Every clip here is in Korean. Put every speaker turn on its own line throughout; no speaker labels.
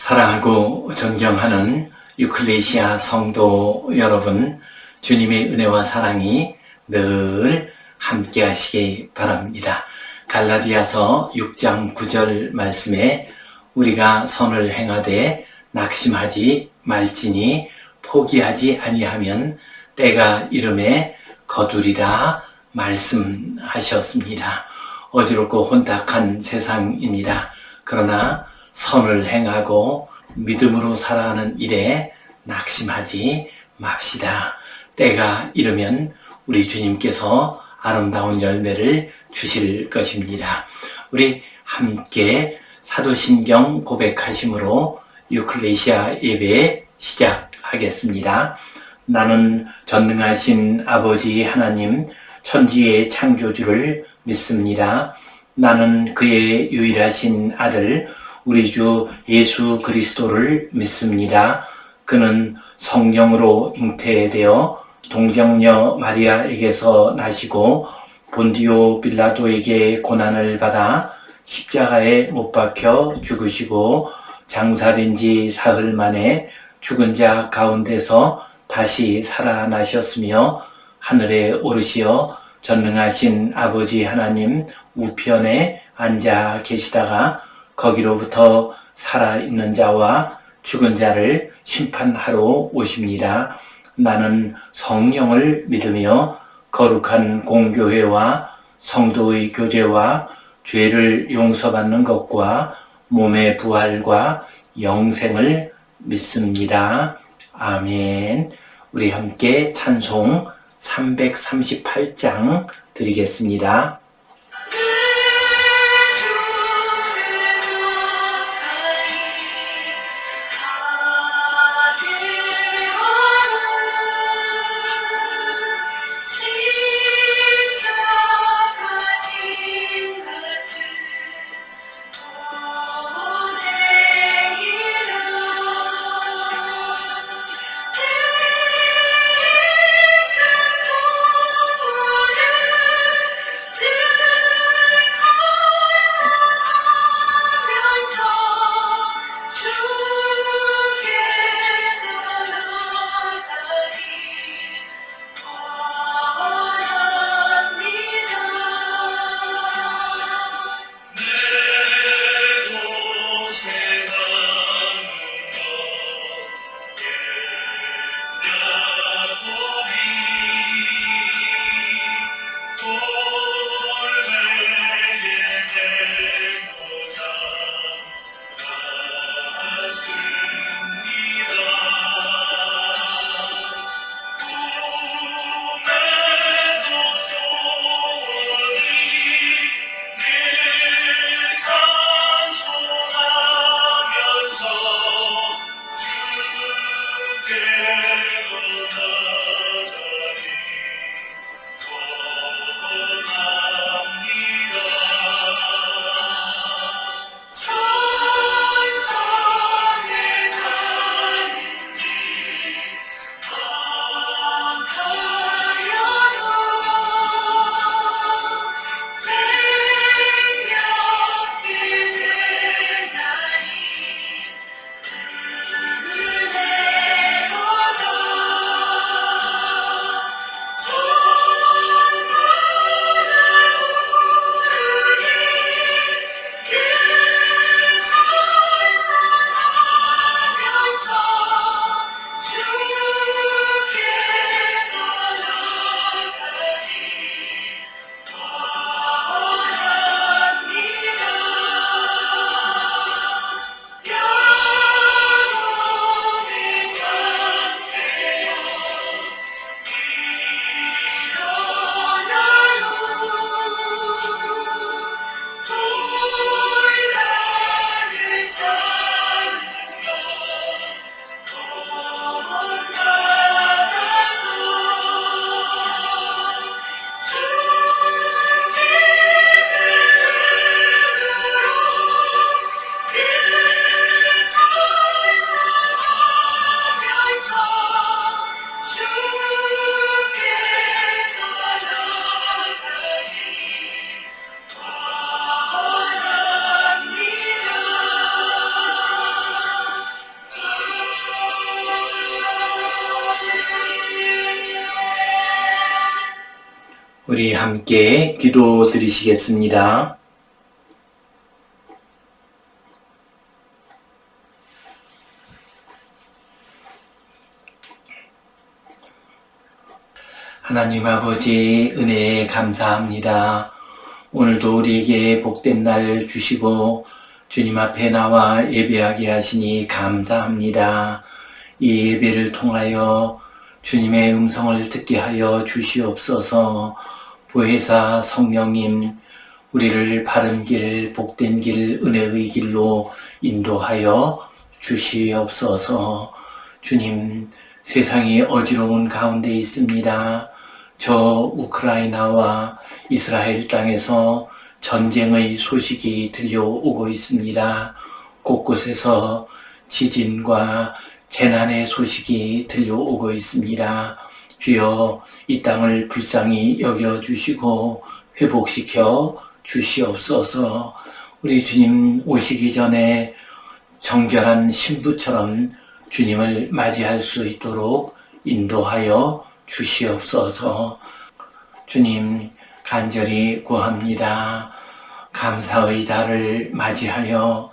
사랑하고 존경하는 유클레시아 성도 여러분, 주님의 은혜와 사랑이 늘 함께 하시기 바랍니다. 갈라디아서 6장 9절 말씀에 우리가 선을 행하되 낙심하지 말지니 포기하지 아니하면 때가 이름에 거두리라 말씀하셨습니다. 어지럽고 혼탁한 세상입니다. 그러나 선을 행하고 믿음으로 살아가는 일에 낙심하지 맙시다. 때가 이르면 우리 주님께서 아름다운 열매를 주실 것입니다. 우리 함께 사도신경 고백하심으로 유클레시아 예배 시작하겠습니다. 나는 전능하신 아버지 하나님 천지의 창조주를 믿습니다. 나는 그의 유일하신 아들 우리 주 예수 그리스도를 믿습니다. 그는 성령으로 잉태되어 동정녀 마리아에게서 나시고 본디오 빌라도에게 고난을 받아 십자가에 못 박혀 죽으시고 장사된 지 사흘 만에 죽은 자 가운데서 다시 살아나셨으며 하늘에 오르시어 전능하신 아버지 하나님 우편에 앉아 계시다가 거기로부터 살아있는 자와 죽은 자를 심판하러 오십니다. 나는 성령을 믿으며 거룩한 공교회와 성도의 교제와 죄를 용서받는 것과 몸의 부활과 영생을 믿습니다. 아멘. 우리 함께 찬송 338장 드리겠습니다.
내
우리 함께 기도 드리시겠습니다. 하나님 아버지 은혜에 감사합니다. 오늘도 우리에게 복된 날 주시고 주님 앞에 나와 예배하게 하시니 감사합니다. 이 예배를 통하여 주님의 음성을 듣게 하여 주시옵소서. 보혜사 성령님, 우리를 바른 길, 복된 길, 은혜의 길로 인도하여 주시옵소서. 주님, 세상이 어지러운 가운데 있습니다. 저 우크라이나와 이스라엘 땅에서 전쟁의 소식이 들려오고 있습니다. 곳곳에서 지진과 재난의 소식이 들려오고 있습니다. 주여 이 땅을 불쌍히 여겨주시고 회복시켜 주시옵소서. 우리 주님 오시기 전에 정결한 신부처럼 주님을 맞이할 수 있도록 인도하여 주시옵소서. 주님 간절히 구합니다. 감사의 달을 맞이하여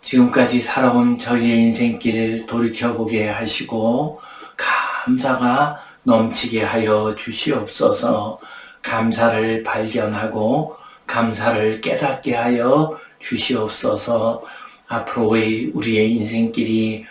지금까지 살아온 저희의 인생길을 돌이켜보게 하시고 감사가 넘치게 하여 주시옵소서. 감사를 발견하고 감사를 깨닫게 하여 주시옵소서. 앞으로의 우리의 인생길이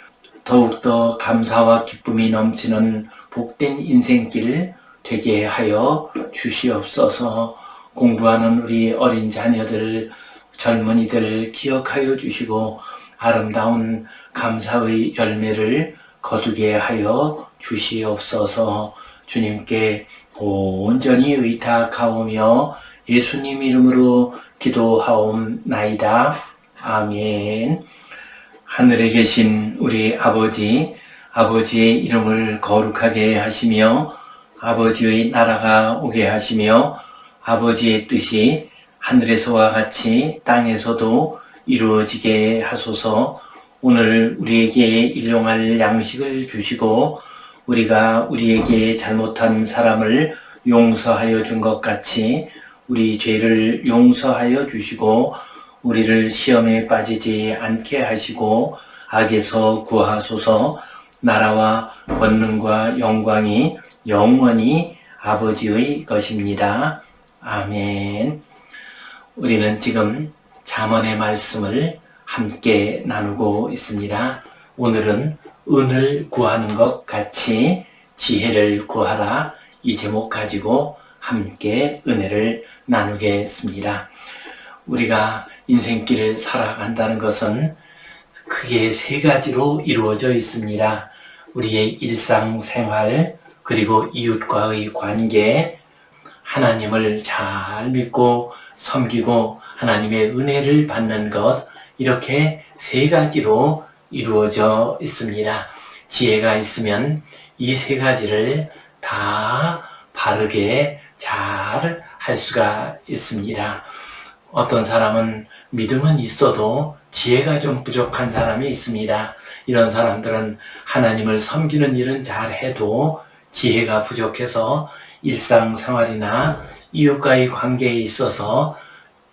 더욱더 감사와 기쁨이 넘치는 복된 인생길 되게 하여 주시옵소서. 공부하는 우리 어린 자녀들, 젊은이들 기억하여 주시고 아름다운 감사의 열매를 거두게 하여 주시옵소서. 주님께 온전히 의탁하오며 예수님 이름으로 기도하옵나이다. 아멘. 하늘에 계신 우리 아버지, 아버지의 이름을 거룩하게 하시며 아버지의 나라가 오게 하시며 아버지의 뜻이 하늘에서와 같이 땅에서도 이루어지게 하소서. 오늘 우리에게 일용할 양식을 주시고 우리가 우리에게 잘못한 사람을 용서하여 준 것 같이 우리 죄를 용서하여 주시고 우리를 시험에 빠지지 않게 하시고 악에서 구하소서. 나라와 권능과 영광이 영원히 아버지의 것입니다. 아멘. 우리는 지금 잠언의 말씀을 함께 나누고 있습니다. 오늘은 은을 구하는 것 같이 지혜를 구하라, 이 제목 가지고 함께 은혜를 나누겠습니다. 우리가 인생길을 살아간다는 것은 크게 세 가지로 이루어져 있습니다. 우리의 일상생활, 그리고 이웃과의 관계, 하나님을 잘 믿고 섬기고 하나님의 은혜를 받는 것, 이렇게 세 가지로 이루어져 있습니다. 지혜가 있으면 이 세 가지를 다 바르게 잘 할 수가 있습니다. 어떤 사람은 믿음은 있어도 지혜가 좀 부족한 사람이 있습니다. 이런 사람들은 하나님을 섬기는 일은 잘해도 지혜가 부족해서 일상생활이나 이웃과의 관계에 있어서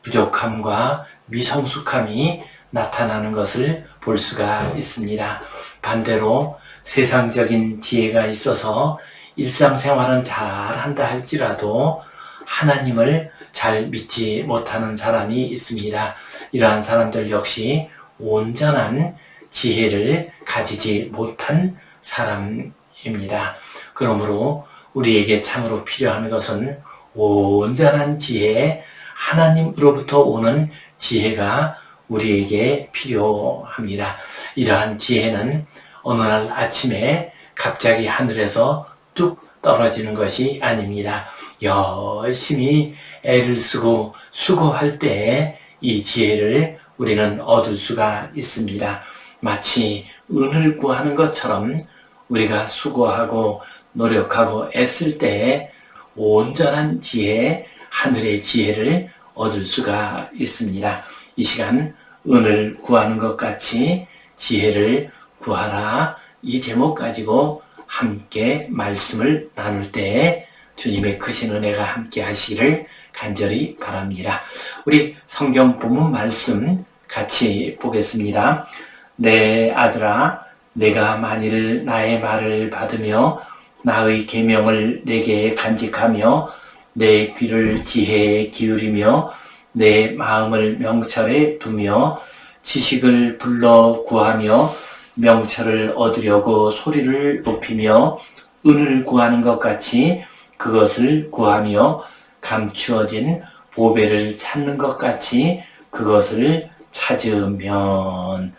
부족함과 미성숙함이 나타나는 것을 볼 수가 있습니다. 반대로 세상적인 지혜가 있어서 일상생활은 잘한다 할지라도 하나님을 잘 믿지 못하는 사람이 있습니다. 이러한 사람들 역시 온전한 지혜를 가지지 못한 사람입니다. 그러므로 우리에게 참으로 필요한 것은 온전한 지혜, 하나님으로부터 오는 지혜가 우리에게 필요합니다. 이러한 지혜는 어느 날 아침에 갑자기 하늘에서 뚝 떨어지는 것이 아닙니다. 열심히 애를 쓰고 수고할 때 이 지혜를 우리는 얻을 수가 있습니다. 마치 은을 구하는 것처럼 우리가 수고하고 노력하고 애쓸 때 온전한 지혜, 하늘의 지혜를 얻을 수가 있습니다. 이 시간 은을 구하는 것 같이 지혜를 구하라, 이 제목 가지고 함께 말씀을 나눌 때 주님의 크신 은혜가 함께 하시기를 간절히 바랍니다. 우리 성경 본문 말씀 같이 보겠습니다. 내 아들아, 내가 만일 나의 말을 받으며 나의 계명을 내게 간직하며 내 귀를 지혜에 기울이며 내 마음을 명철에 두며 지식을 불러 구하며 명철을 얻으려고 소리를 높이며 은을 구하는 것 같이 그것을 구하며 감추어진 보배를 찾는 것 같이 그것을 찾으면.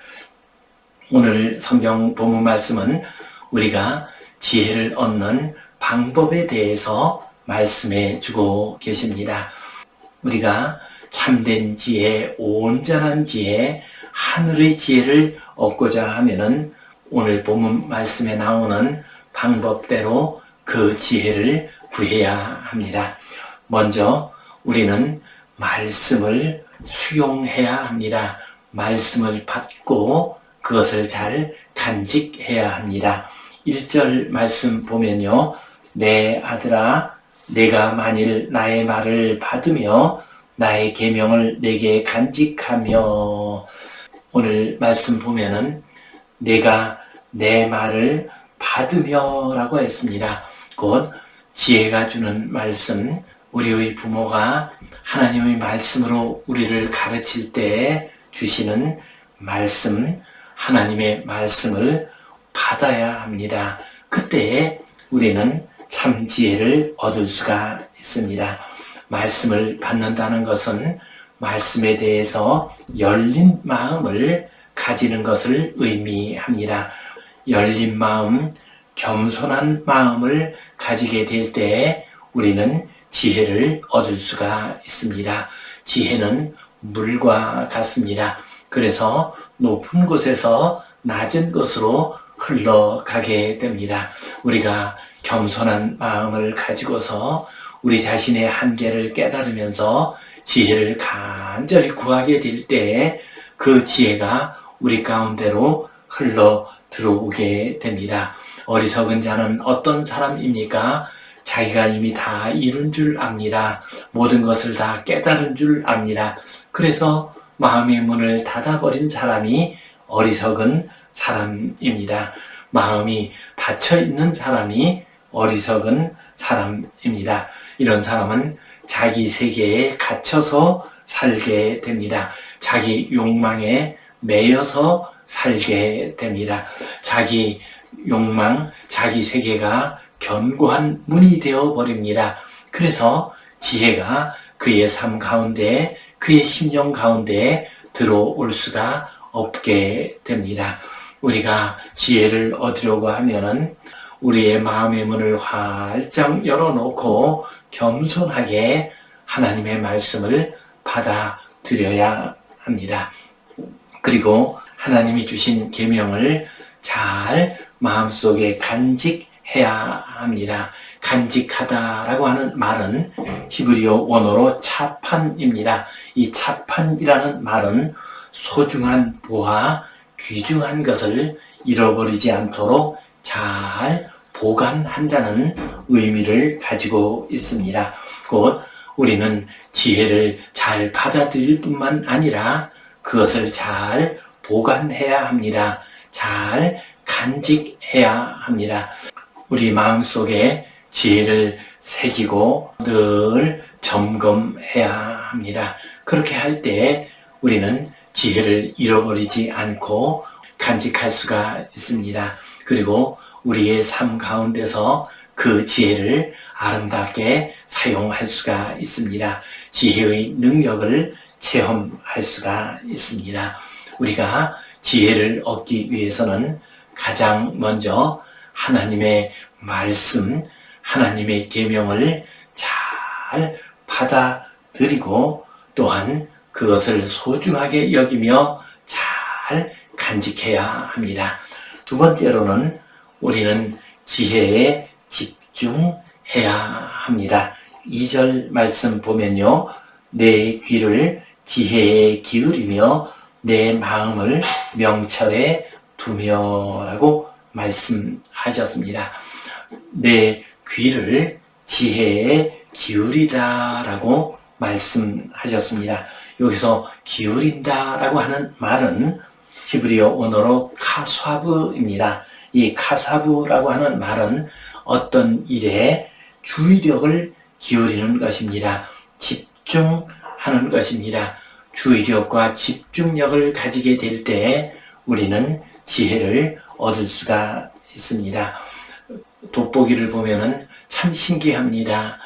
오늘 성경 본문 말씀은 우리가 지혜를 얻는 방법에 대해서 말씀해 주고 계십니다. 우리가 참된 지혜, 온전한 지혜, 하늘의 지혜를 얻고자 하면은 오늘 본문 말씀에 나오는 방법대로 그 지혜를 구해야 합니다. 먼저 우리는 말씀을 수용해야 합니다. 말씀을 받고 그것을 잘 간직해야 합니다. 1절 말씀 보면요. 내 아들아, 내가 만일 나의 말을 받으며 나의 계명을 내게 간직하며. 오늘 말씀 보면은 내가 내 말을 받으며 라고 했습니다. 곧 지혜가 주는 말씀, 우리의 부모가 하나님의 말씀으로 우리를 가르칠 때 주시는 말씀, 하나님의 말씀을 받아야 합니다. 그때 우리는 참 지혜를 얻을 수가 있습니다. 말씀을 받는다는 것은 말씀에 대해서 열린 마음을 가지는 것을 의미합니다. 열린 마음, 겸손한 마음을 가지게 될 때 우리는 지혜를 얻을 수가 있습니다. 지혜는 물과 같습니다. 그래서 높은 곳에서 낮은 곳으로 흘러가게 됩니다. 우리가 겸손한 마음을 가지고서 우리 자신의 한계를 깨달으면서 지혜를 간절히 구하게 될 때 그 지혜가 우리 가운데로 흘러 들어오게 됩니다. 어리석은 자는 어떤 사람입니까? 자기가 이미 다 이룬 줄 압니다. 모든 것을 다 깨달은 줄 압니다. 그래서 마음의 문을 닫아버린 사람이 어리석은 사람입니다. 마음이 닫혀있는 사람이 어리석은 사람입니다. 이런 사람은 자기 세계에 갇혀서 살게 됩니다. 자기 욕망에 매여서 살게 됩니다. 자기 욕망, 자기 세계가 견고한 문이 되어버립니다. 그래서 지혜가 그의 삶 가운데, 그의 심령 가운데 들어올 수가 없게 됩니다. 우리가 지혜를 얻으려고 하면은 우리의 마음의 문을 활짝 열어놓고 겸손하게 하나님의 말씀을 받아들여야 합니다. 그리고 하나님이 주신 계명을 잘 마음속에 간직해야 합니다. 간직하다라고 하는 말은 히브리어 원어로 차판입니다. 이 차판이라는 말은 소중한 보화, 귀중한 것을 잃어버리지 않도록 잘 보관한다는 의미를 가지고 있습니다. 곧 우리는 지혜를 잘 받아들일 뿐만 아니라 그것을 잘 보관해야 합니다. 잘 간직해야 합니다. 우리 마음속에 지혜를 새기고 늘 점검해야 합니다. 그렇게 할 때 우리는 지혜를 잃어버리지 않고 간직할 수가 있습니다. 그리고 우리의 삶 가운데서 그 지혜를 아름답게 사용할 수가 있습니다. 지혜의 능력을 체험할 수가 있습니다. 우리가 지혜를 얻기 위해서는 가장 먼저 하나님의 말씀, 하나님의 계명을 잘 받아들이고 또한 그것을 소중하게 여기며 잘 간직해야 합니다. 두 번째로는 우리는 지혜에 집중해야 합니다. 2절 말씀 보면요. 내 귀를 지혜에 기울이며 내 마음을 명철에 두며 라고 말씀하셨습니다. 내 귀를 지혜에 기울이라 라고 말씀하셨습니다. 여기서 기울인다 라고 하는 말은 히브리어 원어로 카사브입니다. 이 카사브라고 하는 말은 어떤 일에 주의력을 기울이는 것입니다. 집중하는 것입니다. 주의력과 집중력을 가지게 될 때 우리는 지혜를 얻을 수가 있습니다. 돋보기를 보면은 참 신기합니다.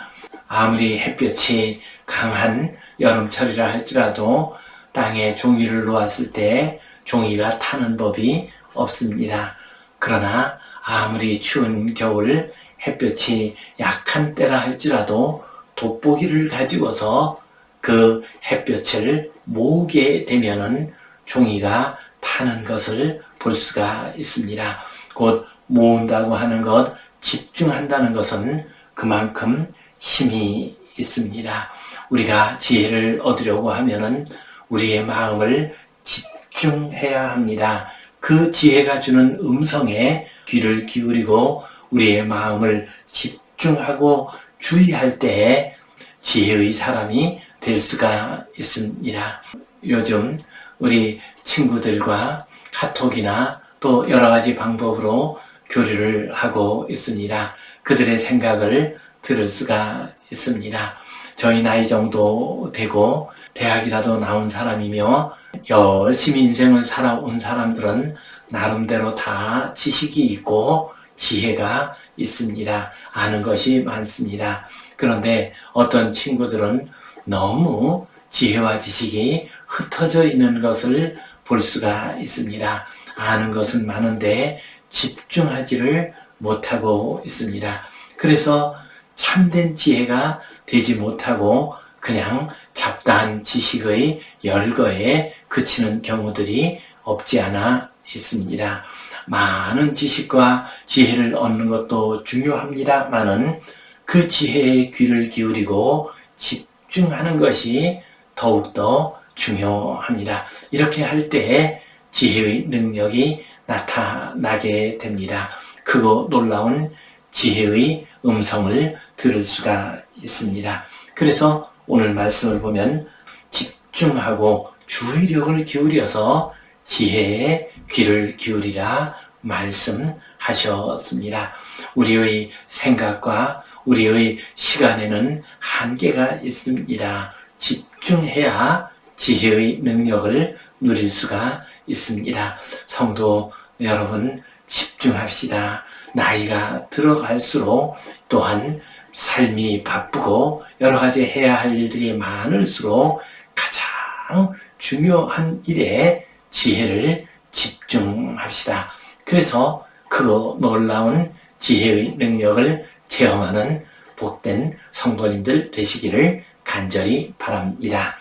아무리 햇볕이 강한 여름철이라 할지라도 땅에 종이를 놓았을 때 종이가 타는 법이 없습니다. 그러나 아무리 추운 겨울 햇볕이 약한 때라 할지라도 돋보기를 가지고서 그 햇볕을 모으게 되면은 종이가 타는 것을 볼 수가 있습니다. 곧 모은다고 하는 것, 집중한다는 것은 그만큼 힘이 있습니다. 우리가 지혜를 얻으려고 하면은 우리의 마음을 집중해야 합니다. 그 지혜가 주는 음성에 귀를 기울이고 우리의 마음을 집중하고 주의할 때에 지혜의 사람이 될 수가 있습니다. 요즘 우리 친구들과 카톡이나 또 여러 가지 방법으로 교류를 하고 있습니다. 그들의 생각을 들을 수가 있습니다. 저희 나이 정도 되고 대학이라도 나온 사람이며 열심히 인생을 살아온 사람들은 나름대로 다 지식이 있고 지혜가 있습니다. 아는 것이 많습니다. 그런데 어떤 친구들은 너무 지혜와 지식이 흩어져 있는 것을 볼 수가 있습니다. 아는 것은 많은데 집중하지를 못하고 있습니다. 그래서 참된 지혜가 되지 못하고 그냥 잡다한 지식의 열거에 그치는 경우들이 없지 않아 있습니다. 많은 지식과 지혜를 얻는 것도 중요합니다만은 그 지혜에 귀를 기울이고 집중하는 것이 더욱더 중요합니다. 이렇게 할 때 지혜의 능력이 나타나게 됩니다. 크고 놀라운 지혜의 음성을 들을 수가 있습니다. 그래서 오늘 말씀을 보면 집중하고 주의력을 기울여서 지혜에 귀를 기울이라 말씀하셨습니다. 우리의 생각과 우리의 시간에는 한계가 있습니다. 집중해야 지혜의 능력을 누릴 수가 있습니다. 성도 여러분, 집중합시다. 나이가 들어갈수록 또한 삶이 바쁘고 여러 가지 해야 할 일들이 많을수록 가장 중요한 일에 지혜를 집중합시다. 그래서 그 놀라운 지혜의 능력을 체험하는 복된 성도님들 되시기를 간절히 바랍니다.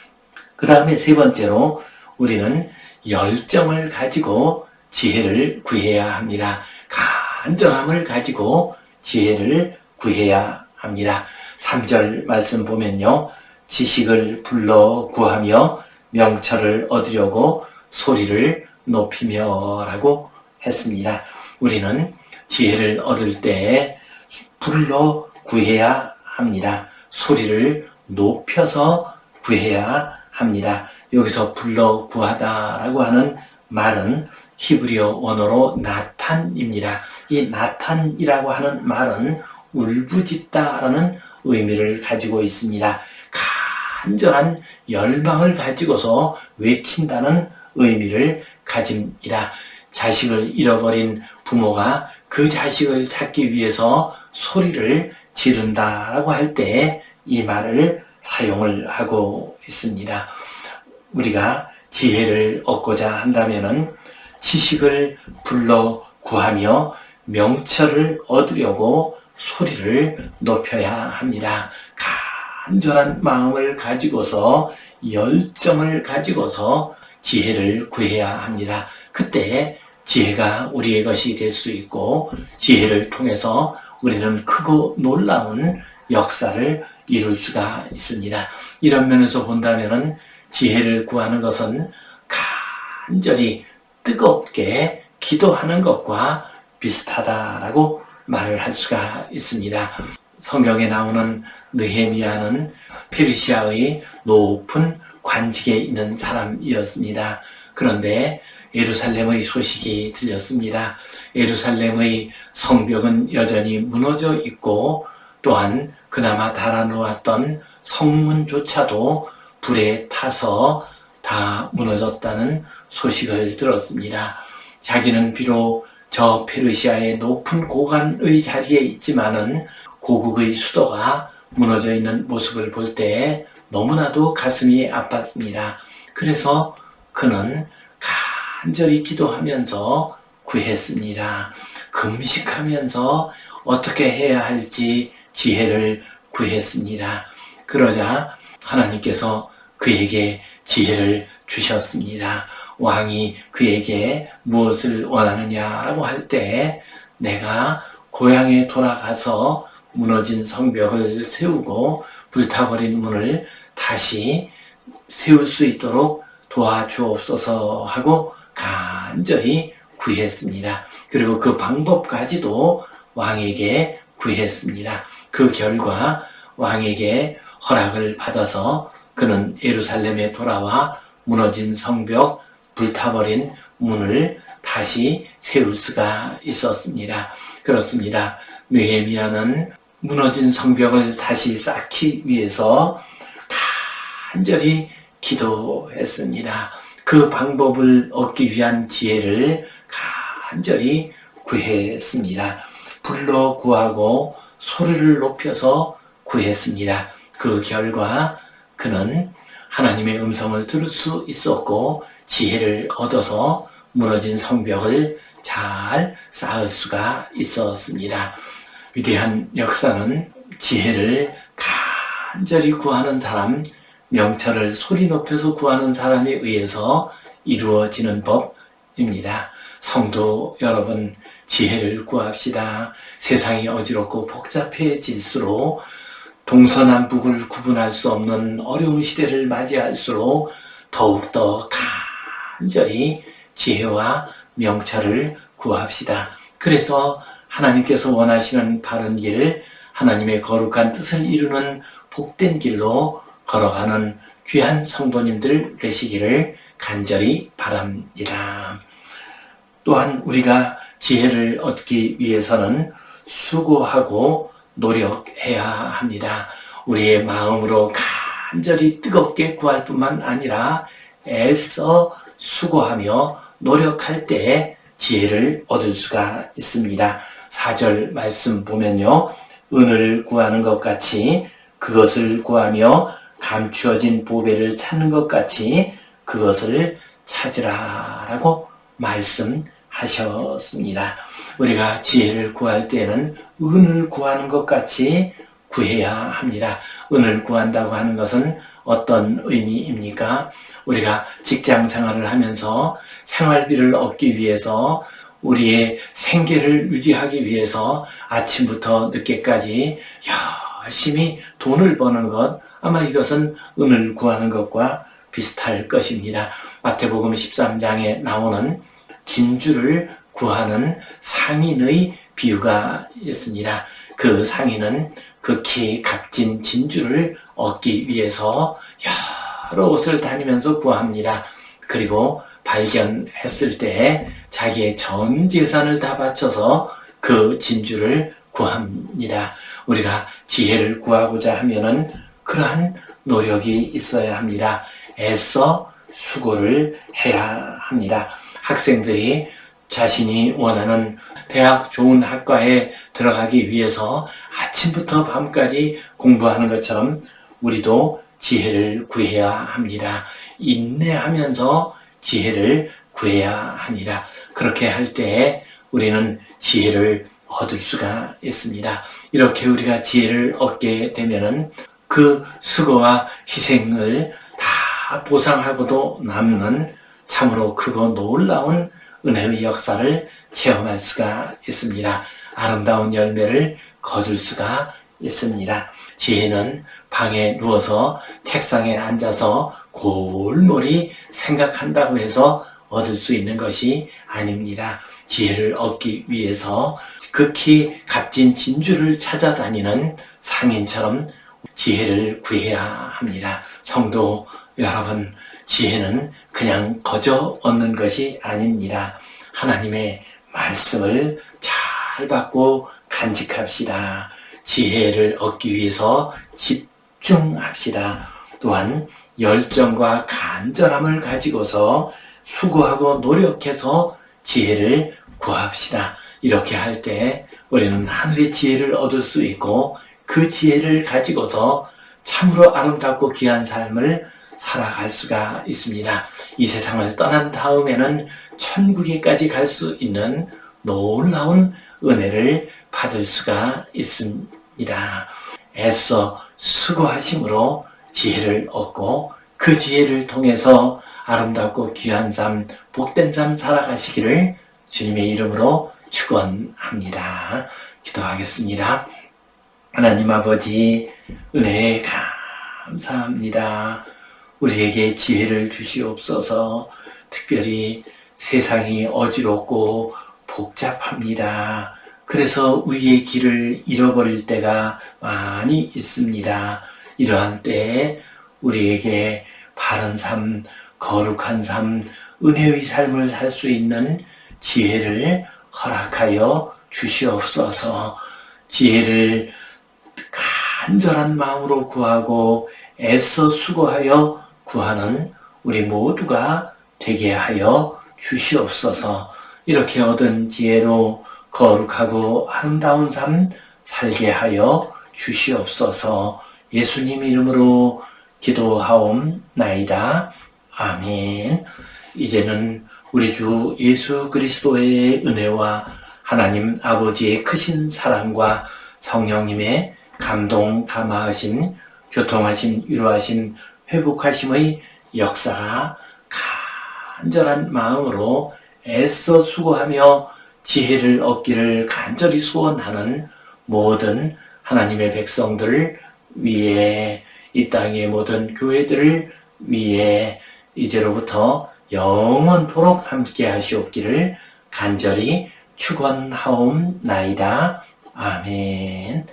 그 다음에 세 번째로 우리는 열정을 가지고 지혜를 구해야 합니다. 간절함을 가지고 지혜를 구해야 합니다. 3절 말씀 보면요. 지식을 불러 구하며 명철을 얻으려고 소리를 높이며 라고 했습니다. 우리는 지혜를 얻을 때 불러 구해야 합니다. 소리를 높여서 구해야 합니다. 여기서 불러 구하다라고 하는 말은 히브리어 원어로 나탄입니다. 이 나탄이라고 하는 말은 울부짖다라는 의미를 가지고 있습니다. 간절한 열망을 가지고서 외친다는 의미를 가집니다. 자식을 잃어버린 부모가 그 자식을 찾기 위해서 소리를 지른다라고 할 때 이 말을 사용을 하고 있습니다. 우리가 지혜를 얻고자 한다면은 지식을 불러 구하며 명철을 얻으려고 소리를 높여야 합니다. 간절한 마음을 가지고서 열정을 가지고서 지혜를 구해야 합니다. 그때 지혜가 우리의 것이 될 수 있고 지혜를 통해서 우리는 크고 놀라운 역사를 이룰 수가 있습니다. 이런 면에서 본다면은 지혜를 구하는 것은 간절히 뜨겁게 기도하는 것과 비슷하다라고 말을 할 수가 있습니다. 성경에 나오는 느헤미야는 페르시아의 높은 관직에 있는 사람이었습니다. 그런데 예루살렘의 소식이 들렸습니다. 예루살렘의 성벽은 여전히 무너져 있고 또한 그나마 달아놓았던 성문조차도 불에 타서 다 무너졌다는 소식을 들었습니다. 자기는 비록 저 페르시아의 높은 고관의 자리에 있지만은 고국의 수도가 무너져 있는 모습을 볼 때 너무나도 가슴이 아팠습니다. 그래서 그는 간절히 기도하면서 구했습니다. 금식하면서 어떻게 해야 할지 지혜를 구했습니다. 그러자 하나님께서 그에게 지혜를 주셨습니다. 왕이 그에게 무엇을 원하느냐라고 할 때 내가 고향에 돌아가서 무너진 성벽을 세우고 불타버린 문을 다시 세울 수 있도록 도와주옵소서 하고 간절히 구했습니다. 그리고 그 방법까지도 왕에게 구했습니다. 그 결과 왕에게 허락을 받아서 그는 예루살렘에 돌아와 무너진 성벽, 불타버린 문을 다시 세울 수가 있었습니다. 그렇습니다. 느헤미야는 무너진 성벽을 다시 쌓기 위해서 간절히 기도했습니다. 그 방법을 얻기 위한 지혜를 간절히 구했습니다. 불러 구하고 소리를 높여서 구했습니다. 그 결과 그는 하나님의 음성을 들을 수 있었고 지혜를 얻어서 무너진 성벽을 잘 쌓을 수가 있었습니다. 위대한 역사는 지혜를 간절히 구하는 사람, 명철을 소리 높여서 구하는 사람에 의해서 이루어지는 법입니다. 성도 여러분, 지혜를 구합시다. 세상이 어지럽고 복잡해질수록 동서남북을 구분할 수 없는 어려운 시대를 맞이할수록 더욱더 간절히 지혜와 명철을 구합시다. 그래서 하나님께서 원하시는 바른 길, 하나님의 거룩한 뜻을 이루는 복된 길로 걸어가는 귀한 성도님들 되시기를 간절히 바랍니다. 또한 우리가 지혜를 얻기 위해서는 수고하고 노력해야 합니다. 우리의 마음으로 간절히 뜨겁게 구할 뿐만 아니라 애써 수고하며 노력할 때 지혜를 얻을 수가 있습니다. 4절 말씀 보면요. 은을 구하는 것 같이 그것을 구하며 감추어진 보배를 찾는 것 같이 그것을 찾으라라고 말씀하셨습니다. 우리가 지혜를 구할 때는 은을 구하는 것 같이 구해야 합니다. 은을 구한다고 하는 것은 어떤 의미입니까? 우리가 직장 생활을 하면서 생활비를 얻기 위해서 우리의 생계를 유지하기 위해서 아침부터 늦게까지 열심히 돈을 버는 것, 아마 이것은 은을 구하는 것과 비슷할 것입니다. 마태복음 13장에 나오는 진주를 구하는 상인의 비유가 있습니다. 그 상인은 극히 값진 진주를 얻기 위해서 여러 곳을 다니면서 구합니다. 그리고 발견했을 때 자기의 전 재산을 다 바쳐서 그 진주를 구합니다. 우리가 지혜를 구하고자 하면은 그러한 노력이 있어야 합니다. 애써 수고를 해야 합니다. 학생들이 자신이 원하는 대학 좋은 학과에 들어가기 위해서 아침부터 밤까지 공부하는 것처럼 우리도 지혜를 구해야 합니다. 인내하면서 지혜를 구해야 합니다. 그렇게 할 때 우리는 지혜를 얻을 수가 있습니다. 이렇게 우리가 지혜를 얻게 되면은 그 수고와 희생을 다 보상하고도 남는 참으로 크고 놀라운 은혜의 역사를 체험할 수가 있습니다. 아름다운 열매를 거둘 수가 있습니다. 지혜는 방에 누워서 책상에 앉아서 골몰이 생각한다고 해서 얻을 수 있는 것이 아닙니다. 지혜를 얻기 위해서 극히 값진 진주를 찾아다니는 상인처럼 지혜를 구해야 합니다. 성도 여러분, 지혜는 그냥 거저 얻는 것이 아닙니다. 하나님의 말씀을 잘 받고 간직합시다. 지혜를 얻기 위해서 집중합시다. 또한 열정과 간절함을 가지고서 수고하고 노력해서 지혜를 구합시다. 이렇게 할 때 우리는 하늘의 지혜를 얻을 수 있고 그 지혜를 가지고서 참으로 아름답고 귀한 삶을 살아갈 수가 있습니다. 이 세상을 떠난 다음에는 천국에까지 갈 수 있는 놀라운 은혜를 받을 수가 있습니다. 애써 수고하심으로 지혜를 얻고 그 지혜를 통해서 아름답고 귀한 삶, 복된 삶 살아가시기를 주님의 이름으로 축원합니다. 기도하겠습니다. 하나님 아버지, 은혜에 감사합니다. 우리에게 지혜를 주시옵소서. 특별히 세상이 어지럽고 복잡합니다. 그래서 우리의 길을 잃어버릴 때가 많이 있습니다. 이러한 때에 우리에게 바른 삶, 거룩한 삶, 은혜의 삶을 살 수 있는 지혜를 허락하여 주시옵소서. 지혜를 간절한 마음으로 구하고 애써 수고하여 구하는 우리 모두가 되게 하여 주시옵소서. 이렇게 얻은 지혜로 거룩하고 아름다운 삶 살게 하여 주시옵소서. 예수님 이름으로 기도하옵나이다. 아멘. 이제는 우리 주 예수 그리스도의 은혜와 하나님 아버지의 크신 사랑과 성령님의 감동, 감화하심, 교통하심, 위로하심, 회복하심의 역사가 간절한 마음으로 애써 수고하며 지혜를 얻기를 간절히 소원하는 모든 하나님의 백성들 위에, 이 땅의 모든 교회들을 위해 이제로부터 영원토록 함께 하시옵기를 간절히 축원하옵나이다. 아멘.